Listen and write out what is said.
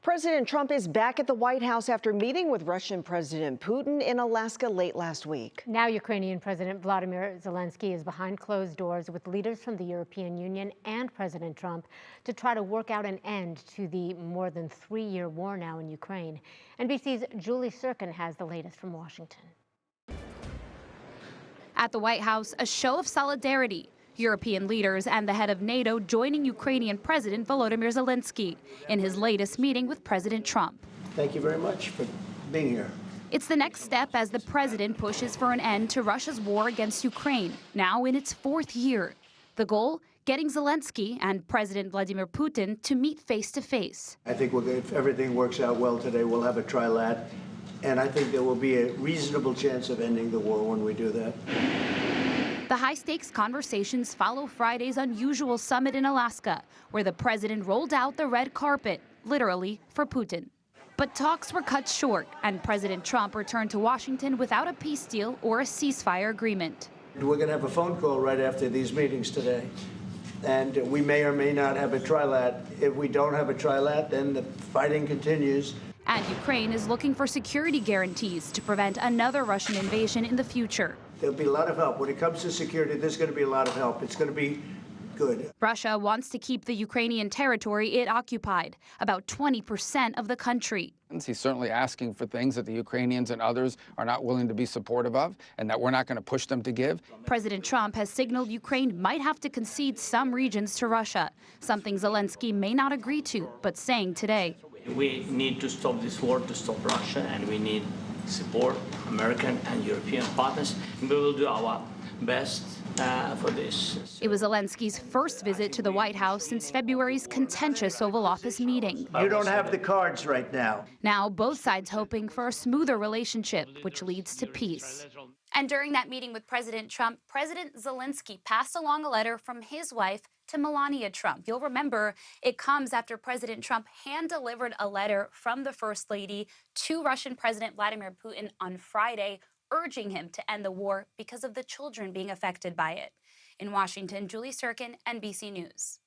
President Trump is back at the White House after meeting with Russian President Putin in Alaska late last week. Now Ukrainian President Vladimir Zelenskyy is behind closed doors with leaders from the European Union and President Trump to try to work out an end to the more than 3-year war now in Ukraine. NBC's Julie Sirkin has the latest from Washington. At the White House, a show of solidarity. European leaders and the head of NATO joining Ukrainian President Volodymyr Zelenskyy in his latest meeting with President Trump. Thank you very much for being here. It's the next step as the president pushes for an end to Russia's war against Ukraine, now in its 4th year. The goal? Getting Zelenskyy and President Vladimir Putin to meet face-to-face. I think if everything works out well today, we'll have a trilat, and I think there will be a reasonable chance of ending the war when we do that. The high-stakes conversations follow Friday's unusual summit in Alaska, where the president rolled out the red carpet, literally, for Putin. But talks were cut short, and President Trump returned to Washington without a peace deal or a ceasefire agreement. We're going to have a phone call right after these meetings today, and we may or may not have a trilat. If we don't have a trilat, then the fighting continues. And Ukraine is looking for security guarantees to prevent another Russian invasion in the future. There'll be a lot of help. When it comes to security, there's going to be a lot of help. It's going to be good. Russia wants to keep the Ukrainian territory it occupied, about 20% of the country. He's certainly asking for things that the Ukrainians and others are not willing to be supportive of, and that we're not going to push them to give. President Trump has signaled Ukraine might have to concede some regions to Russia, something Zelenskyy may not agree to, but saying today. We need to stop this war, to stop Russia, and we need support American and European partners. We will do our best for this. It was Zelenskyy's first visit to the White House since February's contentious Oval Office meeting. You don't have the cards right now. Now, both sides hoping for a smoother relationship, which leads to peace. And during that meeting with President Trump, President Zelenskyy passed along a letter from his wife to Melania Trump. You'll remember it comes after President Trump hand-delivered a letter from the First Lady to Russian President Vladimir Putin on Friday, urging him to end the war because of the children being affected by it. In Washington, Julie Sirkin, NBC News.